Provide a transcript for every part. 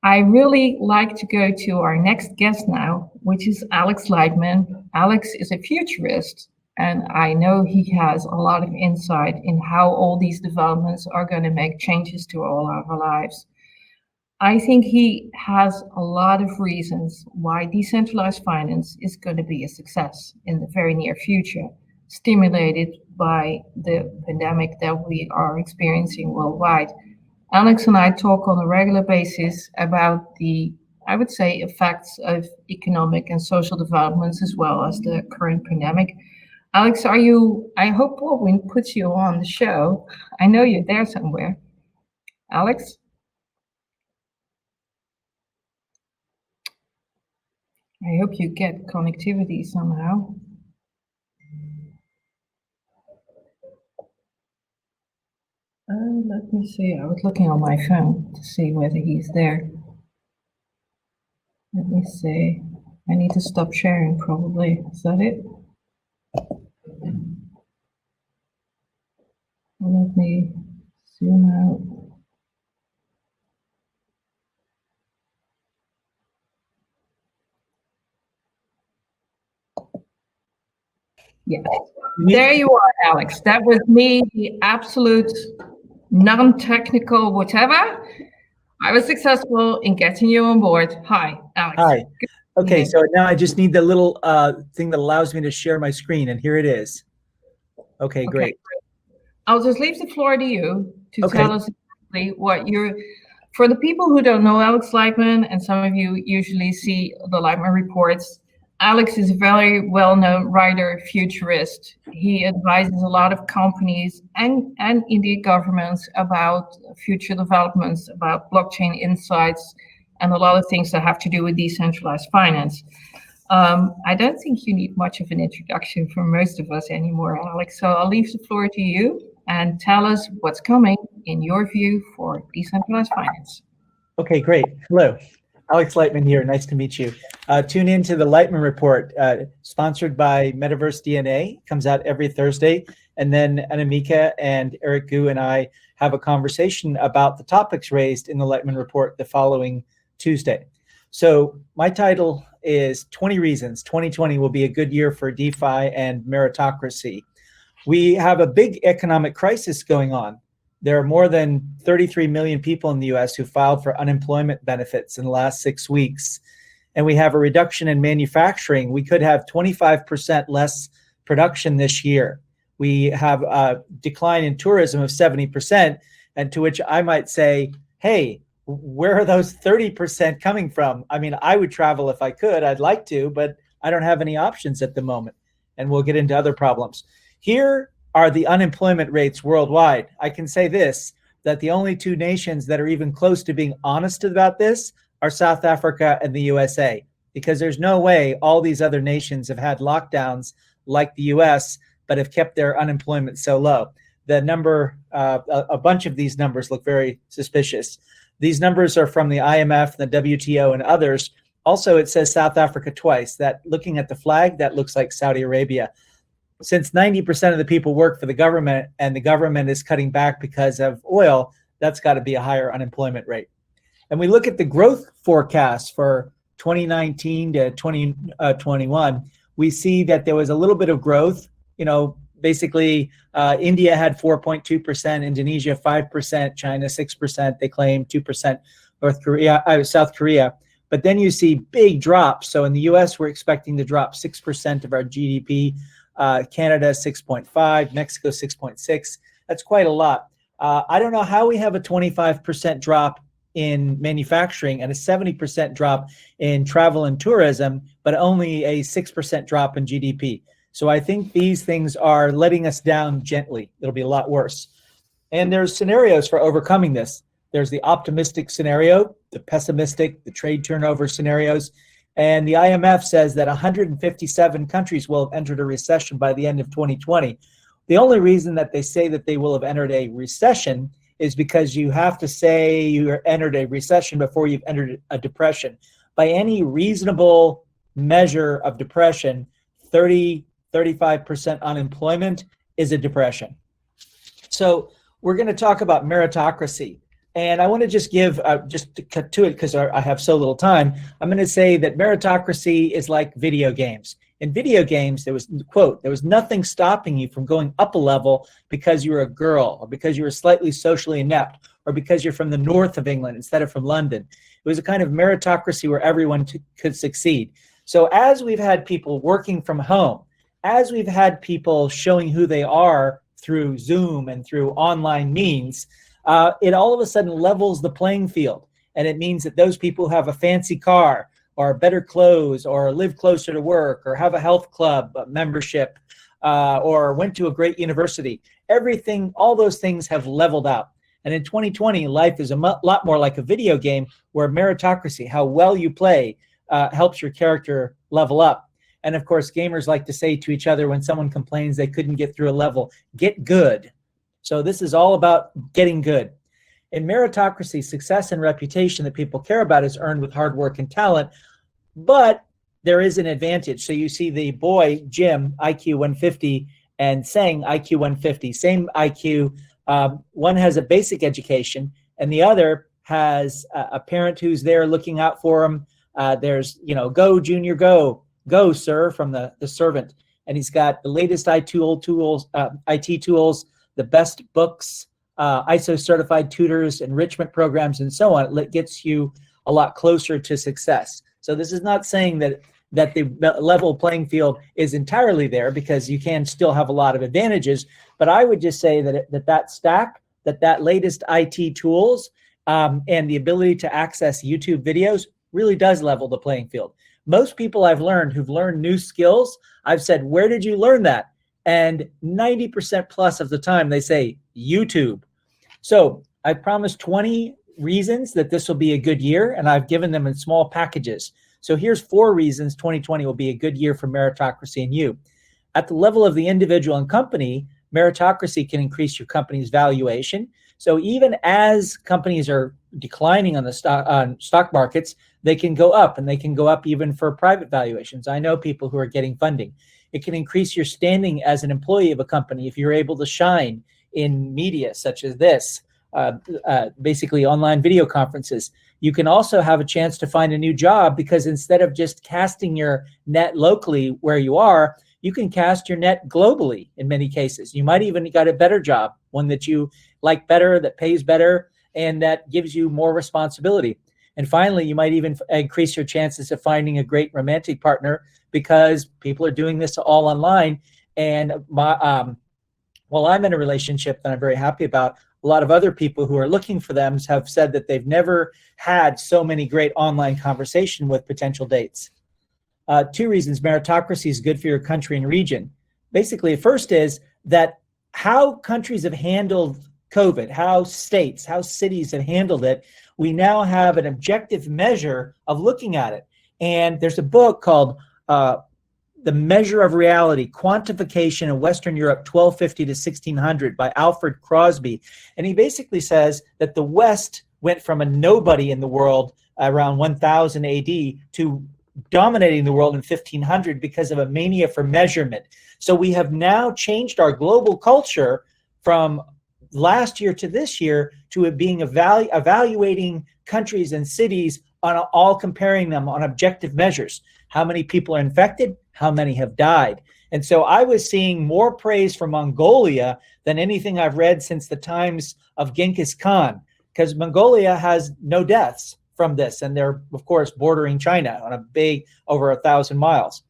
I really like to go to our next guest now, which is Alex Lightman. Alex is a futurist, and I know he has a lot of insight in how all these developments are going to make changes to all our lives. I think he has a lot of reasons why decentralized finance is going to be a success in the very near future, stimulated by the pandemic that we are experiencing worldwide. Alex and I talk on a regular basis about the, I would say, effects of economic and social developments as well as the current pandemic. Alex, I hope Baldwin puts you on the show. I know you're there somewhere. Alex? I hope you get connectivity somehow. Let me see. I was looking on my phone to see whether he's there. Let me see. I need to stop sharing probably. Is that it? Let me zoom out. Yeah, there you are, Alex. That was me, the absolute non-technical whatever. I was successful in getting you on board. Hi, Alex. Hi. Okay, so now I just need the little thing that allows me to share my screen, and here it is. Okay, great. I'll just leave the floor to you to tell us exactly what you're. For the people who don't know Alex Lightman, and some of you usually see the Lightman reports, Alex is a very well-known writer, futurist. He advises a lot of companies and indeed governments about future developments, about blockchain insights, and a lot of things that have to do with decentralized finance. I don't think you need much of an introduction from most of us anymore, Alex. So I'll leave the floor to you and tell us what's coming in your view for decentralized finance. Okay, great. Hello. Alex Lightman here. Nice to meet you. Tune in to the Lightman Report, sponsored by Metaverse DNA. Comes out every Thursday. And then Anamika and Eric Gu and I have a conversation about the topics raised in the Lightman Report the following Tuesday. So my title is 20 Reasons 2020 will be a good year for DeFi and meritocracy. We have a big economic crisis going on. There are more than 33 million people in the US who filed for unemployment benefits in the last 6 weeks. And we have a reduction in manufacturing. We could have 25% less production this year. We have a decline in tourism of 70%, and to which I might say, hey, where are those 30% coming from? I mean, I would travel if I could. I'd like to, but I don't have any options at the moment. And we'll get into other problems. Here are the unemployment rates worldwide. I can say this, that the only two nations that are even close to being honest about this are South Africa and the USA, because there's no way all these other nations have had lockdowns like the US, but have kept their unemployment so low. The number, a bunch of these numbers look very suspicious. These numbers are from the IMF, the WTO, and others. Also, it says South Africa twice. That, looking at the flag, that looks like Saudi Arabia. Since 90% of the people work for the government and the government is cutting back because of oil, that's got to be a higher unemployment rate. And we look at the growth forecast for 2019 to 2021, we see that there was a little bit of growth. You know, basically, India had 4.2%, Indonesia 5%, China 6%, they claim 2%, South Korea. But then you see big drops. So in the US, we're expecting to drop 6% of our GDP. Canada 6.5, Mexico 6.6. That's quite a lot. I don't know how we have a 25% drop in manufacturing and a 70% drop in travel and tourism, but only a 6% drop in GDP. So I think these things are letting us down gently. It'll be a lot worse. And there's scenarios for overcoming this. There's the optimistic scenario, the pessimistic, the trade turnover scenarios. And the IMF says that 157 countries will have entered a recession by the end of 2020. The only reason that they say that they will have entered a recession is because you have to say you entered a recession before you've entered a depression. By any reasonable measure of depression, 35% unemployment is a depression. So we're going to talk about meritocracy. And I want to just give, just to cut to it because I have so little time, I'm going to say that meritocracy is like video games. In video games, there was, quote, there was nothing stopping you from going up a level because you were a girl, or because you were slightly socially inept, or because you're from the north of England instead of from London. It was a kind of meritocracy where everyone could succeed. So as we've had people working from home, as we've had people showing who they are through Zoom and through online means, it all of a sudden levels the playing field. And it means that those people who have a fancy car or better clothes or live closer to work or have a health club membership or went to a great university, everything, all those things have leveled out. And in 2020, life is a lot more like a video game where meritocracy, how well you play, helps your character level up. And of course, gamers like to say to each other when someone complains they couldn't get through a level, get good. So this is all about getting good. In meritocracy, success and reputation that people care about is earned with hard work and talent, but there is an advantage. So you see the boy, Jim, IQ 150, and Sang, IQ 150, same IQ. One has a basic education, and the other has a parent who's there looking out for him. There's, go, Junior, go, sir, from the servant. And he's got the latest IT tools, the best books, ISO certified tutors, enrichment programs, and so on. It gets you a lot closer to success. So this is not saying that the level playing field is entirely there, because you can still have a lot of advantages. But I would just say that stack, that latest IT tools, and the ability to access YouTube videos really does level the playing field. Most people I've learned who've learned new skills, I've said, where did you learn that? And 90% plus of the time they say YouTube. So I promised 20 reasons that this will be a good year, and I've given them in small packages. So here's 4 reasons 2020 will be a good year for meritocracy and you. At the level of the individual and company, meritocracy can increase your company's valuation. So even as companies are declining on the stock markets, they can go up, and they can go up even for private valuations. I know people who are getting funding. It can increase your standing as an employee of a company if you're able to shine in media such as this, basically online video conferences. You can also have a chance to find a new job, because instead of just casting your net locally where you are, you can cast your net globally in many cases. You might even got a better job, one that you like better, that pays better, and that gives you more responsibility. And finally, you might even increase your chances of finding a great romantic partner, because people are doing this all online. And while I'm in a relationship that I'm very happy about, a lot of other people who are looking for them have said that they've never had so many great online conversation with potential dates. 2 reasons meritocracy is good for your country and region. Basically, the first is that how countries have handled COVID, how states, how cities have handled it, we now have an objective measure of looking at it. And there's a book called The Measure of Reality, Quantification in Western Europe, 1250 to 1600 by Alfred Crosby. And he basically says that the West went from a nobody in the world around 1000 AD to dominating the world in 1500 because of a mania for measurement. So we have now changed our global culture from last year to this year to it being evaluating countries and cities on all comparing them on objective measures. How many people are infected? How many have died? And so I was seeing more praise for Mongolia than anything I've read since the times of Genghis Khan, because Mongolia has no deaths from this. And they're, of course, bordering China on a big, over 1,000 miles.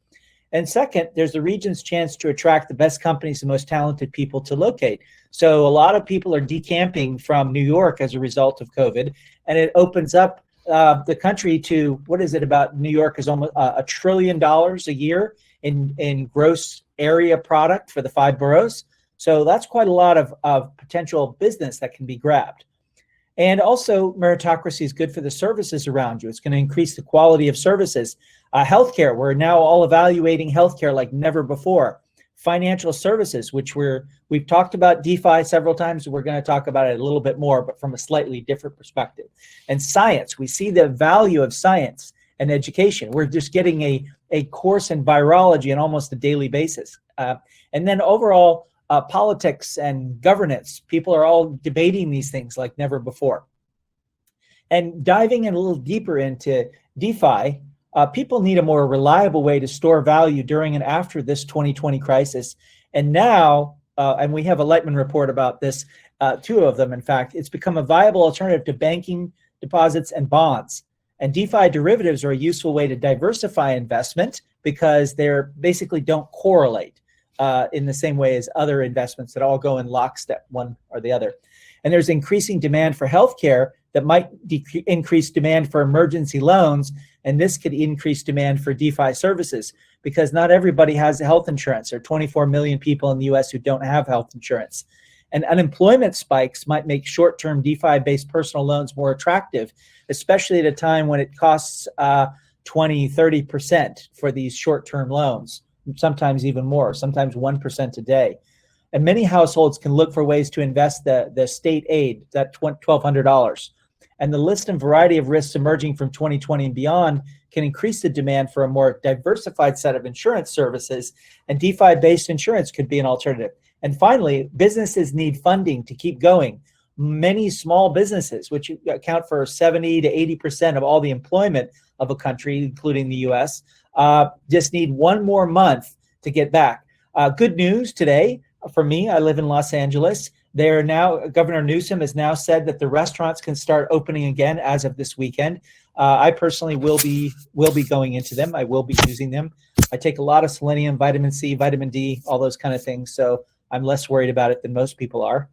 And second, there's the region's chance to attract the best companies and most talented people to locate. So a lot of people are decamping from New York as a result of COVID, and it opens up the country to, what is it about? New York is almost $1 trillion a year in gross area product for the 5 boroughs. So that's quite a lot of potential business that can be grabbed. And also, meritocracy is good for the services around you. It's going to increase the quality of services. Healthcare, we're now all evaluating healthcare like never before. Financial services, which we've talked about DeFi several times. We're going to talk about it a little bit more, but from a slightly different perspective. And science, we see the value of science and education. We're just getting a course in virology on almost a daily basis. And then overall, politics and governance, people are all debating these things like never before. And diving in a little deeper into DeFi, people need a more reliable way to store value during and after this 2020 crisis. And now, and we have a Lightman report about this, two of them, in fact, it's become a viable alternative to banking, deposits, and bonds. And DeFi derivatives are a useful way to diversify investment because they're basically don't correlate in the same way as other investments that all go in lockstep, one or the other. And there's increasing demand for healthcare that might increase demand for emergency loans. And this could increase demand for DeFi services because not everybody has health insurance. There are 24 million people in the US who don't have health insurance. And unemployment spikes might make short-term DeFi-based personal loans more attractive, especially at a time when it costs 20, 30% for these short-term loans, sometimes even more, sometimes 1% a day. And many households can look for ways to invest the state aid, that $1,200. And the list and variety of risks emerging from 2020 and beyond can increase the demand for a more diversified set of insurance services, and DeFi-based insurance could be an alternative. And finally, businesses need funding to keep going. Many small businesses, which account for 70 to 80% of all the employment of a country, including the US, just need one more month to get back. Good news today for me, I live in Los Angeles. Governor Newsom has now said that the restaurants can start opening again as of this weekend. I personally will be going into them. I will be using them. I take a lot of selenium, vitamin C, vitamin D, all those kind of things. So I'm less worried about it than most people are.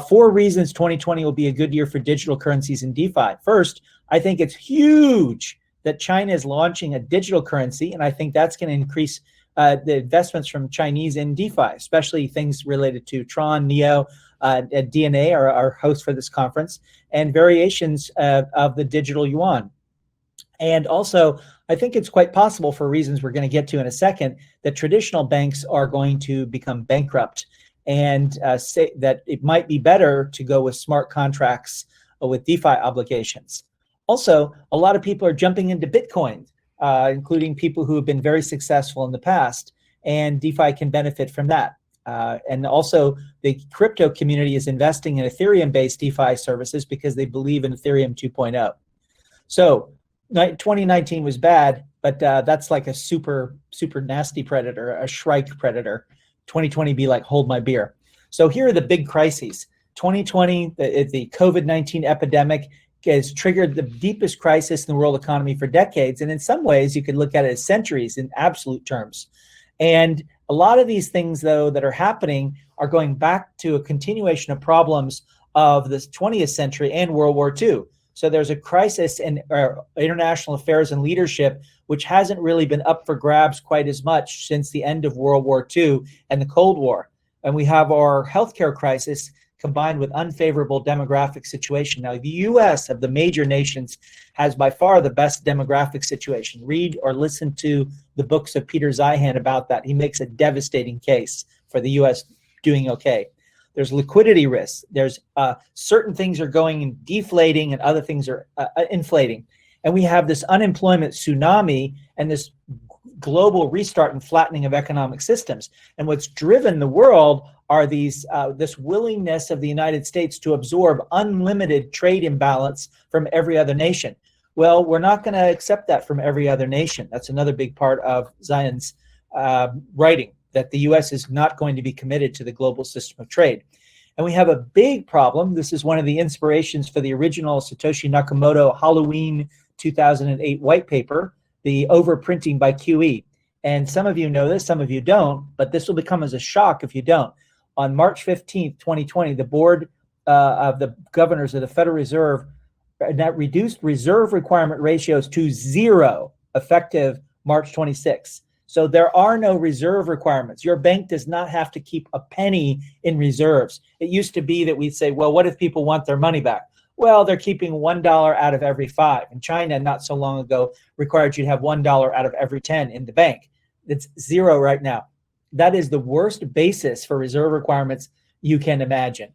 4 reasons 2020 will be a good year for digital currencies and DeFi. First, I think it's huge that China is launching a digital currency, and I think that's going to increase the investments from Chinese in DeFi, especially things related to Tron, Neo, DNA are our hosts for this conference, and variations of the digital yuan. And also, I think it's quite possible, for reasons we're going to get to in a second, that traditional banks are going to become bankrupt, and say that it might be better to go with smart contracts with DeFi obligations. Also, a lot of people are jumping into Bitcoin, including people who have been very successful in the past, and DeFi can benefit from that. And also, the crypto community is investing in Ethereum-based DeFi services because they believe in Ethereum 2.0. So 2019 was bad, but that's like a super nasty predator, a Shrike predator. 2020 be like, hold my beer. So here are the big crises. 2020, the COVID-19 epidemic has triggered the deepest crisis in the world economy for decades. And in some ways, you could look at it as centuries in absolute terms. And a lot of these things, though, that are happening are going back to a continuation of problems of the 20th century and World War II. So there's a crisis in international affairs and leadership, which hasn't really been up for grabs quite as much since the end of World War II and the Cold War. And we have our healthcare crisis combined with unfavorable demographic situation. Now, the US of the major nations has by far the best demographic situation. Read or listen to the books of Peter Zeihan about that. He makes a devastating case for the US doing okay. There's liquidity risks. There's certain things are going and deflating and other things are inflating. And we have this unemployment tsunami and this global restart and flattening of economic systems. And what's driven the world are these this willingness of the United States to absorb unlimited trade imbalance from every other nation. Well, we're not going to accept that from every other nation. That's another big part of Zion's writing, that the U.S. is not going to be committed to the global system of trade. And we have a big problem. This is one of the inspirations for the original Satoshi Nakamoto Halloween 2008 white paper, the overprinting by QE. And some of you know this, some of you don't, but this will become as a shock if you don't. On March 15th, 2020, the board of the governors of the Federal Reserve that reduced reserve requirement ratios to 0 effective March 26th. So there are no reserve requirements. Your bank does not have to keep a penny in reserves. It used to be that we'd say, well, what if people want their money back? Well, they're keeping $1 out of every 5. And China, not so long ago, required you to have $1 out of every 10 in the bank. It's 0 right now. That is the worst basis for reserve requirements you can imagine.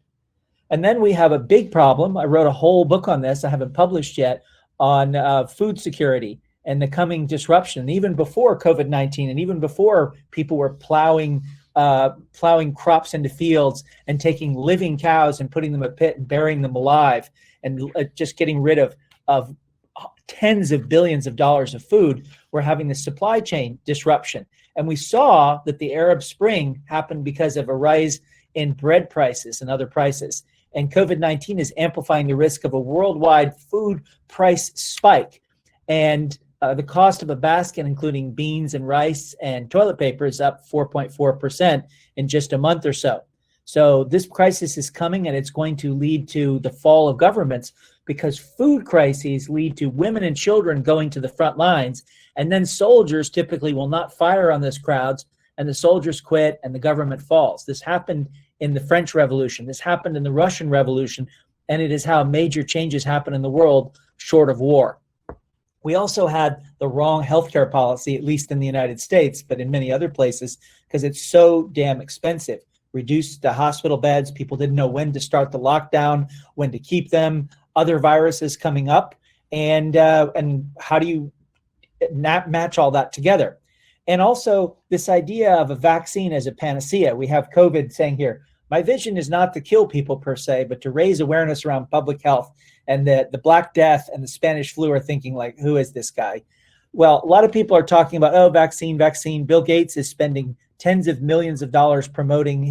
And then we have a big problem. I wrote a whole book on this. I haven't published yet, on food security and the coming disruption. Even before COVID-19 and even before people were plowing plowing crops into fields and taking living cows and putting them in a pit and burying them alive, and just getting rid of tens of billions of dollars of food, we're having this supply chain disruption. And we saw that the Arab Spring happened because of a rise in bread prices and other prices. And COVID-19 is amplifying the risk of a worldwide food price spike. And the cost of a basket, including beans and rice and toilet paper, is up 4.4% in just a month or so. So this crisis is coming, and it's going to lead to the fall of governments, because food crises lead to women and children going to the front lines, and then soldiers typically will not fire on those crowds, and the soldiers quit and the government falls. This happened in the French Revolution. This happened in the Russian Revolution, and it is how major changes happen in the world short of war. We also had the wrong healthcare policy, at least in the United States, but in many other places, because it's so damn expensive. Reduced the hospital beds. People didn't know when to start the lockdown, when to keep them, other viruses coming up, and how do you match all that together? And also this idea of a vaccine as a panacea. We have COVID saying here, my vision is not to kill people per se, but to raise awareness around public health. And the Black Death and the Spanish flu are thinking, like, who is this guy? Well, a lot of people are talking about, oh, vaccine. Bill Gates is spending tens of millions of dollars promoting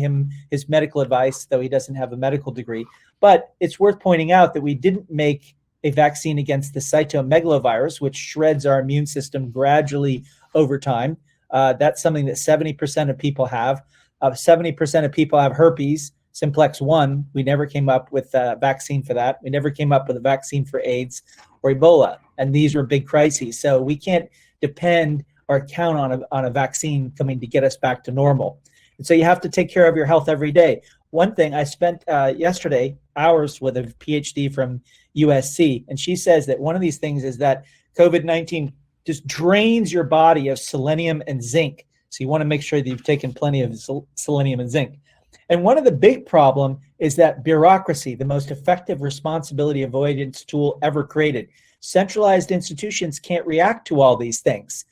his medical advice, though he doesn't have a medical degree. But it's worth pointing out that we didn't make a vaccine against the cytomegalovirus, which shreds our immune system gradually over time. That's something that 70% of people have. 70% of people have herpes simplex 1. We never came up with a vaccine for that. We never came up with a vaccine for AIDS or Ebola. And these were big crises. So we can't depend or count on a vaccine coming to get us back to normal. And so you have to take care of your health every day. One thing, I spent yesterday hours with a PhD from USC, and she says that one of these things is that COVID-19 just drains your body of selenium and zinc. So you want to make sure that you've taken plenty of selenium and zinc. And one of the big problem is that bureaucracy, the most effective responsibility avoidance tool ever created. Centralized institutions can't react to all these things.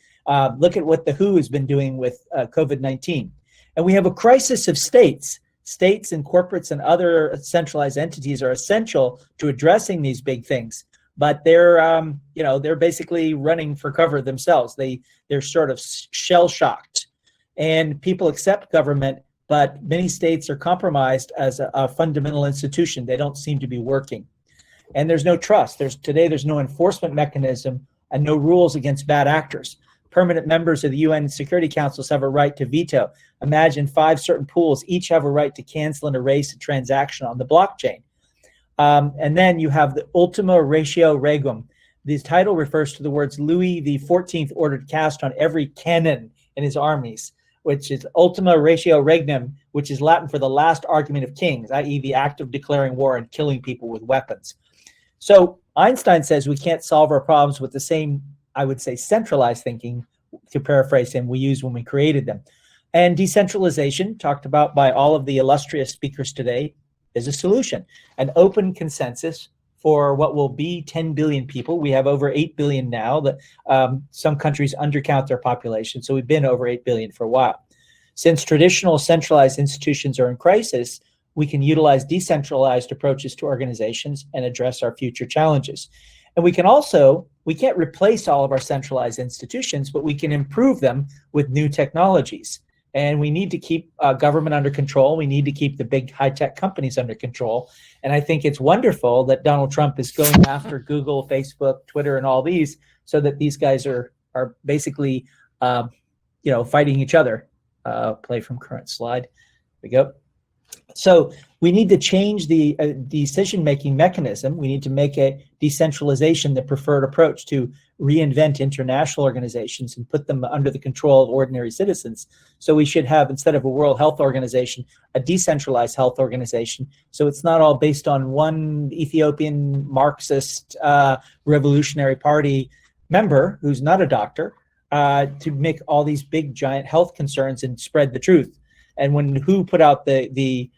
Look at what the WHO has been doing with COVID-19. And we have a crisis of states. States and corporates and other centralized entities are essential to addressing these big things. But they're basically running for cover themselves. They're sort of shell-shocked. And people accept government, but many states are compromised as a fundamental institution. They don't seem to be working. And there's no trust. There's no enforcement mechanism and no rules against bad actors. Permanent members of the UN Security Councils have a right to veto. Imagine 5 certain pools each have a right to cancel and erase a transaction on the blockchain. And then you have the Ultima Ratio Regum. This title refers to the words Louis XIV ordered cast on every cannon in his armies, which is Ultima Ratio Regnum, which is Latin for the last argument of kings, i.e. the act of declaring war and killing people with weapons. So Einstein says we can't solve our problems with the same, I would say, centralized thinking, to paraphrase him, we used when we created them. And decentralization, talked about by all of the illustrious speakers today, is a solution. An open consensus for what will be 10 billion people. We have over 8 billion now. Some countries undercount their population, so we've been over 8 billion for a while. Since traditional centralized institutions are in crisis, we can utilize decentralized approaches to organizations and address our future challenges. And we can't replace all of our centralized institutions, but we can improve them with new technologies. And we need to keep government under control. We need to keep the big high-tech companies under control. And I think it's wonderful that Donald Trump is going after Google, Facebook, Twitter, and all these, so that these guys are basically, fighting each other. Play from current slide. There we go. So we need to change the decision-making mechanism. We need to make a decentralization the preferred approach to reinvent international organizations and put them under the control of ordinary citizens. So we should have, instead of a World Health Organization, a decentralized health organization. So it's not all based on one Ethiopian Marxist Revolutionary Party member who's not a doctor to make all these big, giant health concerns and spread the truth. And when WHO put out the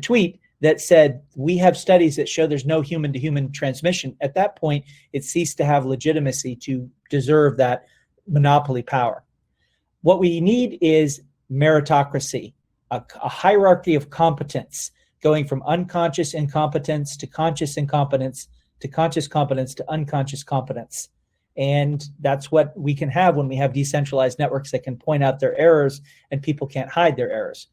tweet that said, we have studies that show there's no human-to-human transmission, at that point, it ceased to have legitimacy to deserve that monopoly power. What we need is meritocracy, a hierarchy of competence, going from unconscious incompetence to conscious incompetence to conscious competence to unconscious competence. And that's what we can have when we have decentralized networks that can point out their errors and people can't hide their errors.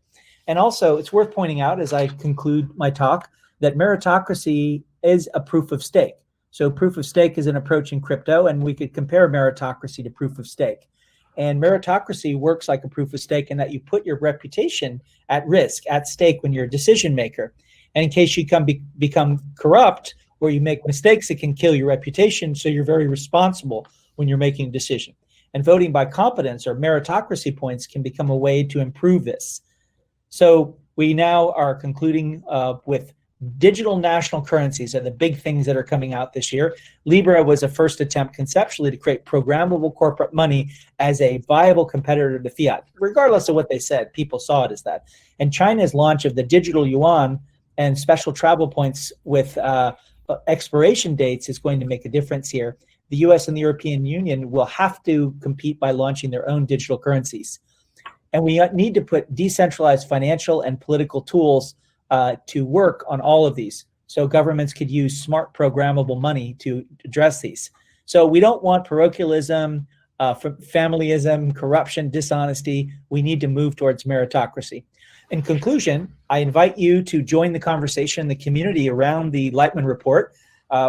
And also, it's worth pointing out as I conclude my talk that meritocracy is a proof of stake. So proof of stake is an approach in crypto, and we could compare meritocracy to proof of stake. And meritocracy works like a proof of stake in that you put your reputation at risk, at stake when you're a decision maker. And in case you become corrupt or you make mistakes, it can kill your reputation. So you're very responsible when you're making a decision. And voting by competence or meritocracy points can become a way to improve this. So we now are concluding with digital national currencies are the big things that are coming out this year. Libra was a first attempt conceptually to create programmable corporate money as a viable competitor to fiat. Regardless of what they said, people saw it as that. And China's launch of the digital yuan and special travel points with expiration dates is going to make a difference here. The US and the European Union will have to compete by launching their own digital currencies. And we need to put decentralized financial and political tools to work on all of these. So governments could use smart programmable money to address these. So we don't want parochialism, familyism, corruption, dishonesty. We need to move towards meritocracy. In conclusion, I invite you to join the conversation in the community around the Lightman Report.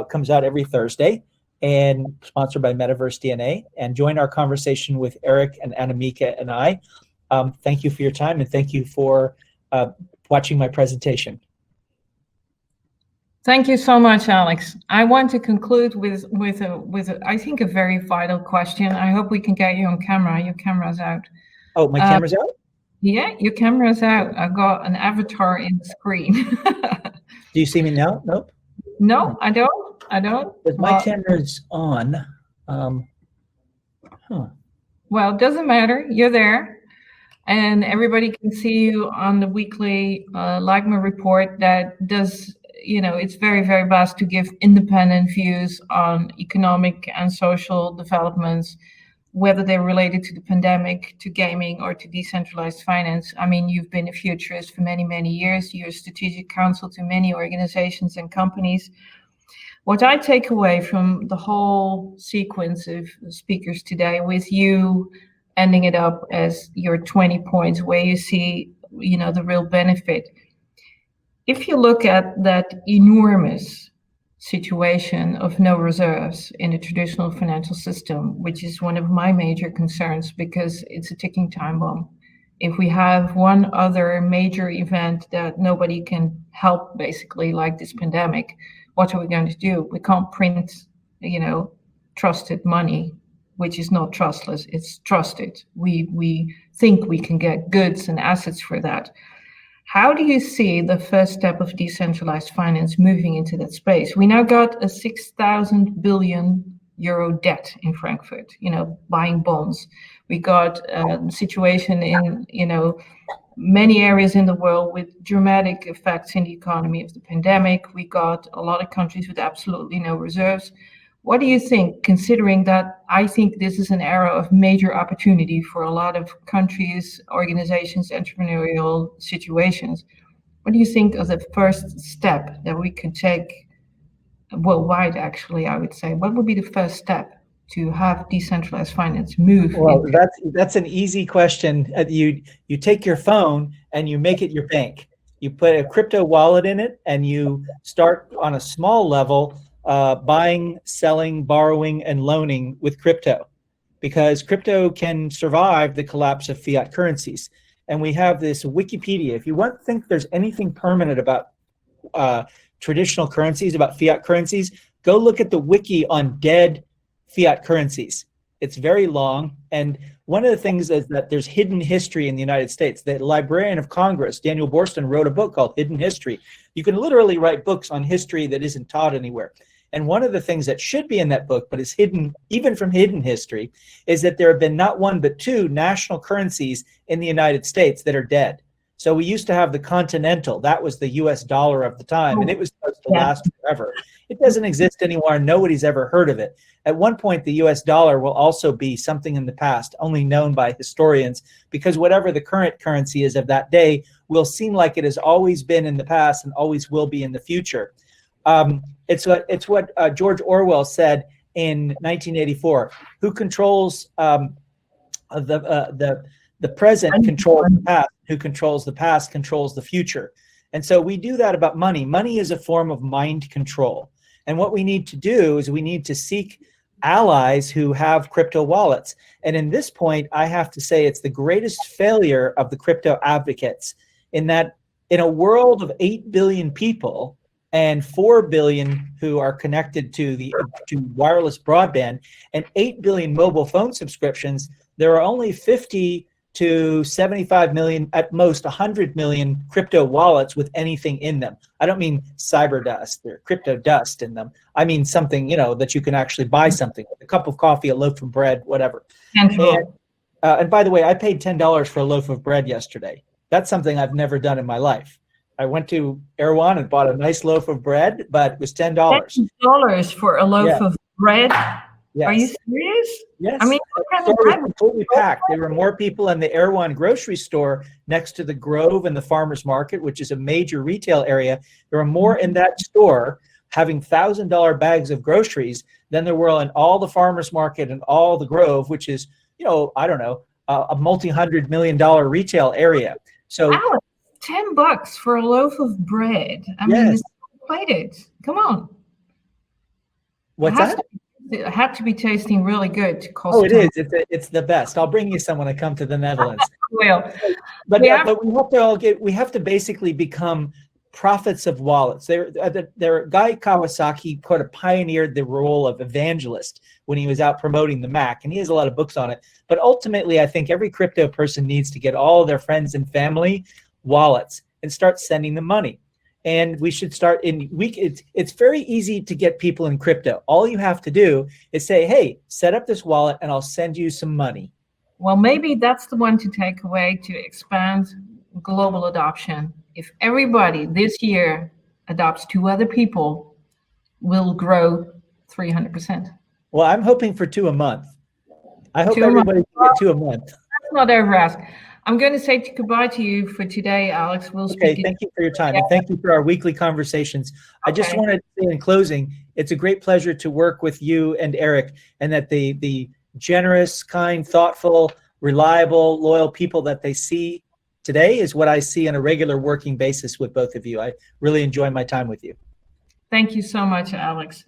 Comes out every Thursday and sponsored by Metaverse DNA. And join our conversation with Eric and Anamika and I. Thank you for your time and thank you for watching my presentation. Thank you so much, Alex. I want to conclude with I think a very vital question. I hope we can get you on camera. Your camera's out. Oh, my camera's out? Yeah, your camera's out. I've got an avatar in the screen. Do you see me now? Nope. No, I don't. But my camera's on. Well, it doesn't matter. You're there. And everybody can see you on the weekly Lightman Report that does, it's very, very best to give independent views on economic and social developments, whether they're related to the pandemic, to gaming, or to decentralized finance. I mean, you've been a futurist for many, many years. You're a strategic counsel to many organizations and companies. What I take away from the whole sequence of speakers today, with you ending it up as your 20 points where you see, the real benefit. If you look at that enormous situation of no reserves in the traditional financial system, which is one of my major concerns because it's a ticking time bomb. If we have one other major event that nobody can help, basically, like this pandemic, what are we going to do? We can't print, trusted money, which is not trustless, it's trusted. We think we can get goods and assets for that. How do you see the first step of decentralized finance moving into that space? We now got a 6,000 billion euro debt in Frankfurt, buying bonds. We got a situation in, many areas in the world with dramatic effects in the economy of the pandemic. We got a lot of countries with absolutely no reserves. What do you think, considering that I think this is an era of major opportunity for a lot of countries, organizations, entrepreneurial situations? What do you think of the first step that we could take worldwide, actually, I would say? What would be the first step to have decentralized finance move? Well, that's an easy question. You take your phone and you make it your bank. You put a crypto wallet in it and you start on a small level buying, selling, borrowing, and loaning with crypto, because crypto can survive the collapse of fiat currencies. And we have this Wikipedia. If you think there's anything permanent about traditional currencies, about fiat currencies, go look at the wiki on dead fiat currencies. It's very long. And one of the things is that there's hidden history in the United States. The Librarian of Congress, Daniel Boorstin, wrote a book called Hidden History. You can literally write books on history that isn't taught anywhere. And one of the things that should be in that book, but is hidden even from hidden history, is that there have been not one but two national currencies in the United States that are dead. So we used to have the Continental. That was the US dollar of the time, and it was supposed to last forever. It doesn't exist anymore. Nobody's ever heard of it. At one point, the US dollar will also be something in the past, only known by historians, because whatever the current currency is of that day will seem like it has always been in the past and always will be in the future. It's what George Orwell said in 1984. Who controls the present controls the past. Who controls the past controls the future. And so we do that about money. Money is a form of mind control. And what we need to do is we need to seek allies who have crypto wallets. And in this point, I have to say it's the greatest failure of the crypto advocates, in that in a world of 8 billion people and 4 billion who are connected to wireless broadband and 8 billion mobile phone subscriptions, there are only 50 to 75 million, at most 100 million crypto wallets with anything in them. I don't mean cyber dust or crypto dust in them. I mean something, that you can actually buy something, a cup of coffee, a loaf of bread, whatever. And by the way, I paid $10 for a loaf of bread yesterday. That's something I've never done in my life. I went to Erewhon and bought a nice loaf of bread, but it was $10. $10 for a loaf of bread? Yes. Are you serious? Yes. I mean, the store was completely packed. There were more people in the Erewhon grocery store next to the Grove and the Farmers Market, which is a major retail area. There were more in that store having $1,000 bags of groceries than there were in all the Farmers Market and all the Grove, which is, I don't know, a multi-$100 million retail area. So Alex, $10 for a loaf of bread. I mean, it's plated. Come on. What's that? It had to be tasting really good to cost. Oh, it is. It's the best. I'll bring you some when I come to the Netherlands. Well, but we have to basically become prophets of wallets. Guy Kawasaki kind of pioneered the role of evangelist when he was out promoting the Mac, and he has a lot of books on it. But ultimately, I think every crypto person needs to get all of their friends and family wallets and start sending them money. And we should start it's very easy to get people in crypto. All you have to do is say, hey, set up this wallet and I'll send you some money. Well, maybe that's the one to take away to expand global adoption. If everybody this year adopts 2 other people, we'll grow 300%. Well, I'm hoping for 2 a month. I hope everybody can get 2 a month. That's not over ask. I'm going to say goodbye to you for today, Alex. We'll speak. Okay, thank you for your time, and thank you for our weekly conversations. I just wanted to say in closing, it's a great pleasure to work with you and Eric, and that the generous, kind, thoughtful, reliable, loyal people that they see today is what I see on a regular working basis with both of you. I really enjoy my time with you. Thank you so much, Alex.